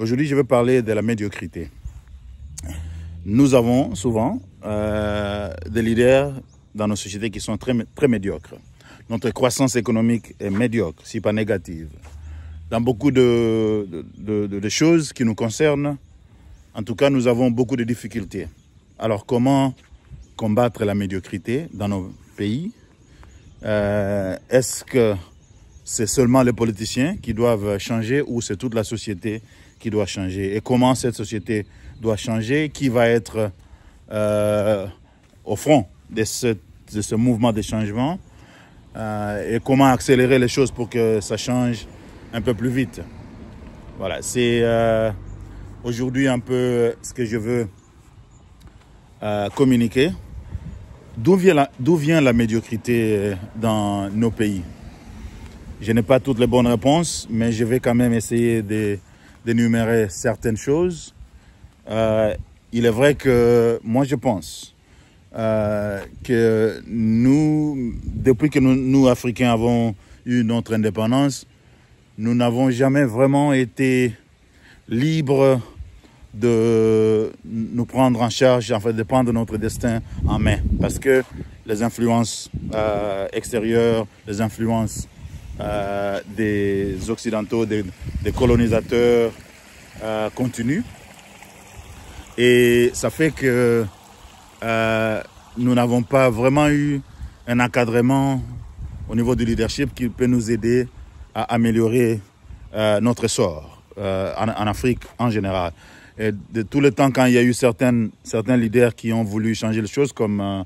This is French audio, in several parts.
Aujourd'hui, je vais parler de la médiocrité. Nous avons souvent des leaders dans nos sociétés qui sont très médiocres. Notre croissance économique est médiocre, si pas négative. Dans beaucoup de choses qui nous concernent, en tout cas, nous avons beaucoup de difficultés. Alors, comment combattre la médiocrité dans nos pays? Est-ce que c'est seulement les politiciens qui doivent changer ou c'est toute la société qui doit changer? Et comment cette société doit changer? Qui va être au front de ce mouvement de changement? Et comment accélérer les choses pour que ça change un peu plus vite? Voilà, c'est aujourd'hui un peu ce que je veux communiquer. D'où vient la médiocrité dans nos pays? Je n'ai pas toutes les bonnes réponses, mais je vais quand même essayer d'énumérer certaines choses. Il est vrai que moi je pense que nous, depuis que nous Africains avons eu notre indépendance, nous n'avons jamais vraiment été libres de nous prendre en charge, en fait, de prendre notre destin en main. Parce que les influences extérieures, les influences des Occidentaux, des colonisateurs continuent. Et ça fait que nous n'avons pas vraiment eu un encadrement au niveau du leadership qui peut nous aider à améliorer notre sort en Afrique en général. Et de tout le temps, quand il y a eu certains leaders qui ont voulu changer les choses, comme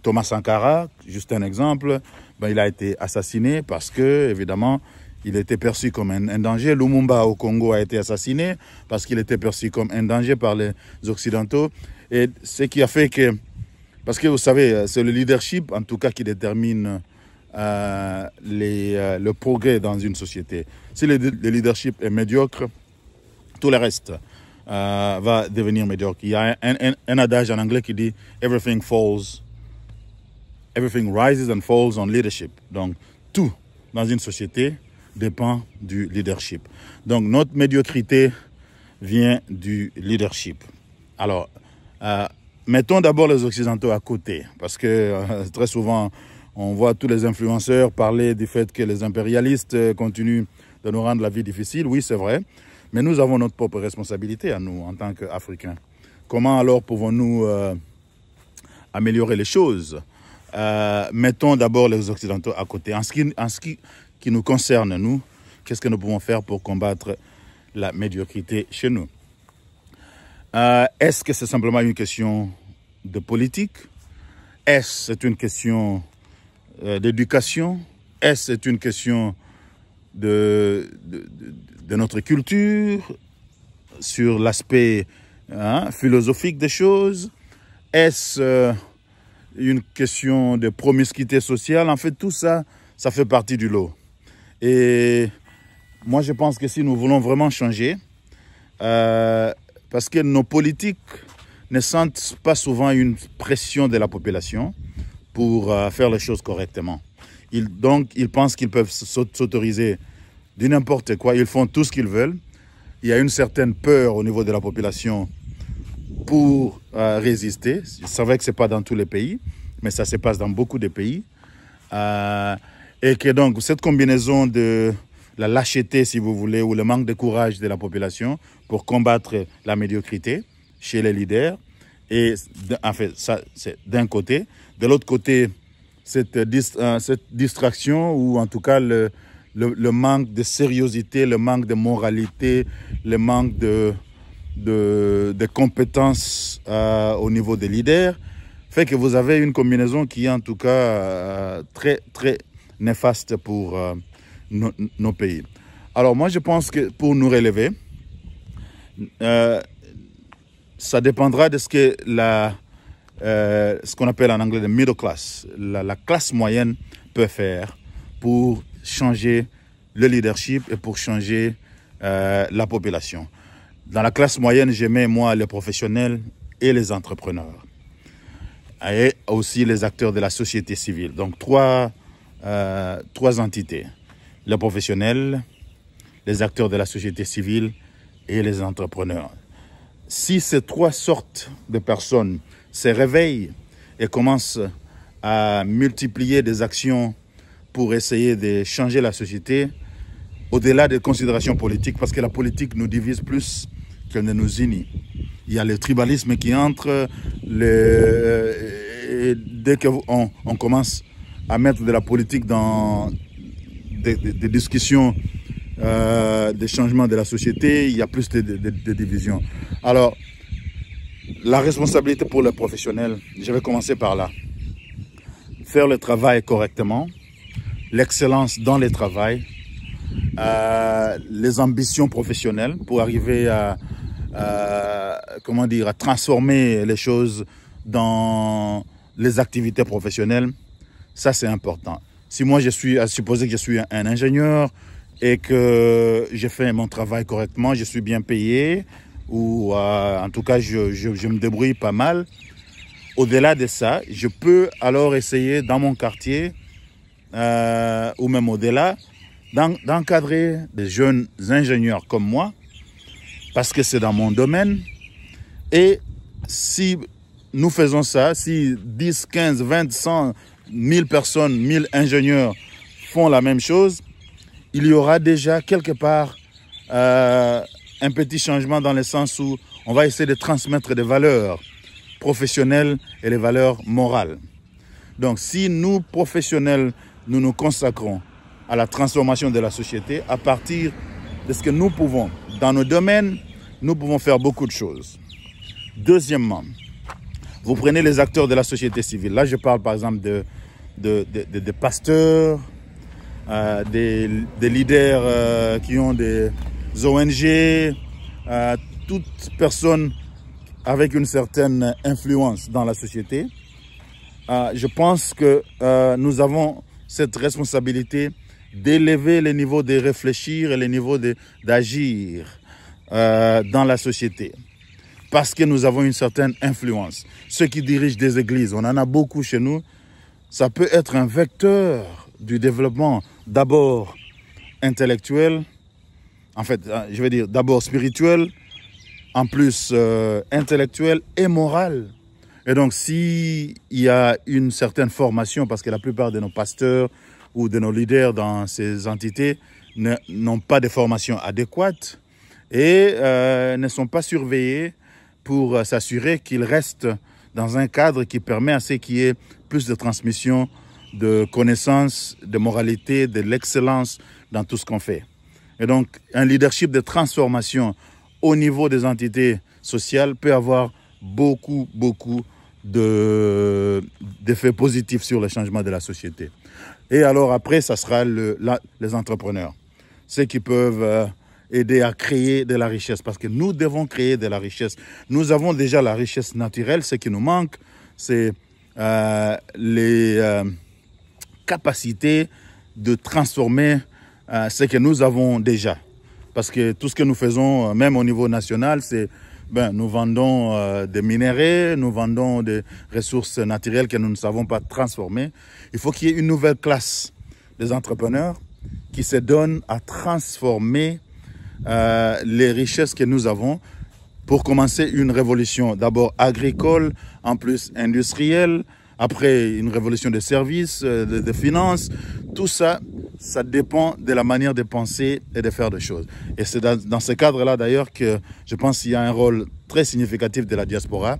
Thomas Sankara, juste un exemple, ben, il a été assassiné parce que, évidemment, il était perçu comme un danger. Lumumba au Congo a été assassiné parce qu'il était perçu comme un danger par les Occidentaux. Et ce qui a fait que, parce que vous savez, c'est le leadership, en tout cas, qui détermine le progrès dans une société. Si le leadership est médiocre, tout le reste va devenir médiocre. Il y a un adage en anglais qui dit « Everything rises and falls on leadership ». Donc, tout dans une société dépend du leadership. Donc, notre médiocrité vient du leadership. Alors, mettons d'abord les Occidentaux à côté, parce que très souvent, on voit tous les influenceurs parler du fait que les impérialistes continuent de nous rendre la vie difficile. Oui, c'est vrai. Mais nous avons notre propre responsabilité à nous, en tant qu'Africains. Comment alors pouvons-nous améliorer les choses? Mettons d'abord les Occidentaux à côté. En ce qui nous concerne, nous, qu'est-ce que nous pouvons faire pour combattre la médiocrité chez nous? Est-ce que c'est simplement une question de politique? Est-ce c'est une question d'éducation? Est-ce c'est une question de notre culture, sur l'aspect philosophique des choses? Est-ce une question de promiscuité sociale? En fait, tout ça, ça fait partie du lot. Et moi, je pense que si nous voulons vraiment changer, parce que nos politiques ne sentent pas souvent une pression de la population pour faire les choses correctement. Donc, ils pensent qu'ils peuvent s'autoriser du n'importe quoi. Ils font tout ce qu'ils veulent. Il y a une certaine peur au niveau de la population pour résister. C'est vrai que ce n'est pas dans tous les pays, mais ça se passe dans beaucoup de pays. Et que donc, cette combinaison de la lâcheté, si vous voulez, ou le manque de courage de la population pour combattre la médiocrité chez les leaders, et en fait, ça, c'est d'un côté. De l'autre côté, cette distraction, ou en tout cas le manque de sérieuxité, le manque de moralité, le manque de compétences au niveau des leaders, fait que vous avez une combinaison qui est en tout cas très, très néfaste pour nos pays. Alors moi, je pense que pour nous relever, ça dépendra de ce que ce qu'on appelle en anglais le middle class, la classe moyenne peut faire pour changer le leadership et pour changer la population. Dans la classe moyenne, je mets moi les professionnels et les entrepreneurs. Et aussi les acteurs de la société civile. Donc trois entités. Les professionnels, les acteurs de la société civile et les entrepreneurs. Si ces trois sortes de personnes se réveillent et commencent à multiplier des actions pour essayer de changer la société, au-delà des considérations politiques, parce que la politique nous divise plus qu'elle ne nous unit. Il y a le tribalisme qui entre, dès qu'on commence à mettre de la politique dans des discussions, des changements de la société, il y a plus de divisions. Alors, la responsabilité pour les professionnels, je vais commencer par là. Faire le travail correctement, l'excellence dans le travail, les ambitions professionnelles pour arriver à transformer les choses dans les activités professionnelles. Ça, c'est important. Si moi, je suis à supposer que je suis un ingénieur et que j'ai fait mon travail correctement, je suis bien payé, ou en tout cas, je me débrouille pas mal. Au-delà de ça, je peux alors essayer dans mon quartier, ou même au-delà, d'encadrer des jeunes ingénieurs comme moi, parce que c'est dans mon domaine. Et si nous faisons ça, si 10, 15, 20, 100, 1000 personnes, 1000 ingénieurs font la même chose, il y aura déjà quelque part un petit changement dans le sens où on va essayer de transmettre des valeurs professionnelles et les valeurs morales. Donc si nous, professionnels, nous nous consacrons à la transformation de la société, à partir de ce que nous pouvons, dans nos domaines, nous pouvons faire beaucoup de choses. Deuxièmement, vous prenez les acteurs de la société civile. Là, je parle par exemple de pasteurs, des leaders qui ont des ONG, toute personne avec une certaine influence dans la société. Je pense que nous avons cette responsabilité d'élever les niveaux de réfléchir et les niveaux d'agir dans la société. Parce que nous avons une certaine influence. Ceux qui dirigent des églises, on en a beaucoup chez nous, ça peut être un vecteur du développement, d'abord intellectuel, en fait, je vais dire d'abord spirituel, en plus intellectuel et moral. Et donc, s'il y a une certaine formation, parce que la plupart de nos pasteurs ou de nos leaders dans ces entités n'ont pas de formation adéquate et ne sont pas surveillés pour s'assurer qu'ils restent dans un cadre qui permet à ce qu'il y ait plus de transmission de connaissances, de moralité, de l'excellence dans tout ce qu'on fait. Et donc, un leadership de transformation au niveau des entités sociales peut avoir beaucoup d'effets positifs sur le changement de la société. Et alors après, ça sera les entrepreneurs. Ceux qui peuvent aider à créer de la richesse, parce que nous devons créer de la richesse. Nous avons déjà la richesse naturelle. Ce qui nous manque, c'est les capacités de transformer ce que nous avons déjà. Parce que tout ce que nous faisons, même au niveau national, c'est nous vendons des minéraux, nous vendons des ressources naturelles que nous ne savons pas transformer. Il faut qu'il y ait une nouvelle classe des entrepreneurs qui se donnent à transformer les richesses que nous avons pour commencer une révolution d'abord agricole, en plus industrielle, après une révolution des services, des finances. Tout ça, ça dépend de la manière de penser et de faire des choses. Et c'est dans ce cadre-là d'ailleurs que je pense qu'il y a un rôle très significatif de la diaspora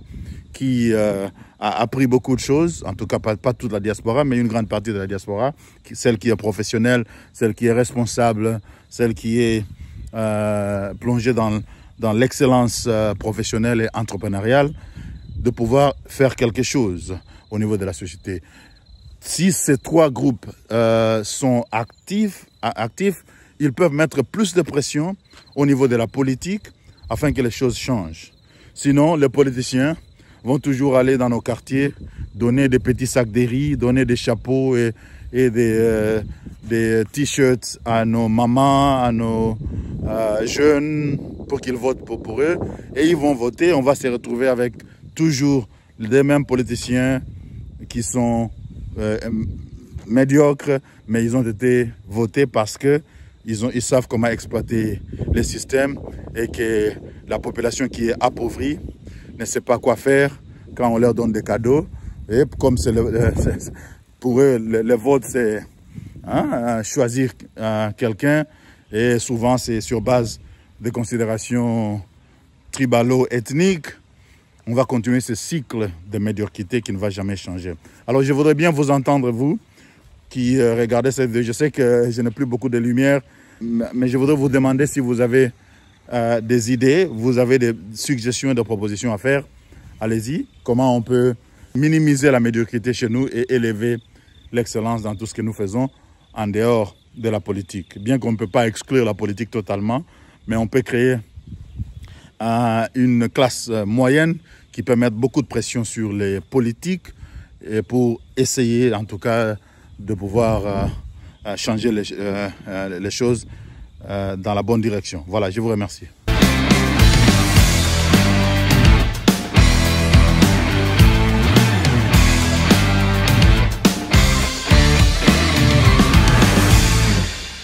qui a appris beaucoup de choses, en tout cas pas toute la diaspora, mais une grande partie de la diaspora, celle qui est professionnelle, celle qui est responsable, celle qui est plongée dans l'excellence professionnelle et entrepreneuriale, de pouvoir faire quelque chose au niveau de la société. Si ces trois groupes sont actifs, ils peuvent mettre plus de pression au niveau de la politique afin que les choses changent. Sinon, les politiciens vont toujours aller dans nos quartiers, donner des petits sacs de riz, donner des chapeaux et des t-shirts à nos mamans, à nos jeunes pour qu'ils votent pour eux. Et ils vont voter, on va se retrouver avec toujours les mêmes politiciens qui sont médiocres, mais ils ont été votés parce qu'ils ils savent comment exploiter les systèmes et que la population qui est appauvrie ne sait pas quoi faire quand on leur donne des cadeaux. Et comme pour eux, le vote, c'est choisir quelqu'un, et souvent c'est sur base de considérations tribalo-ethniques. On va continuer ce cycle de médiocrité qui ne va jamais changer. Alors je voudrais bien vous entendre, vous, qui regardez cette vidéo. Je sais que je n'ai plus beaucoup de lumière, mais je voudrais vous demander si vous avez des idées, vous avez des suggestions, des propositions à faire. Allez-y. Comment on peut minimiser la médiocrité chez nous et élever l'excellence dans tout ce que nous faisons en dehors de la politique. Bien qu'on ne peut pas exclure la politique totalement, mais on peut créer une classe moyenne qui peut mettre beaucoup de pression sur les politiques et pour essayer en tout cas de pouvoir changer les choses dans la bonne direction. Voilà, je vous remercie.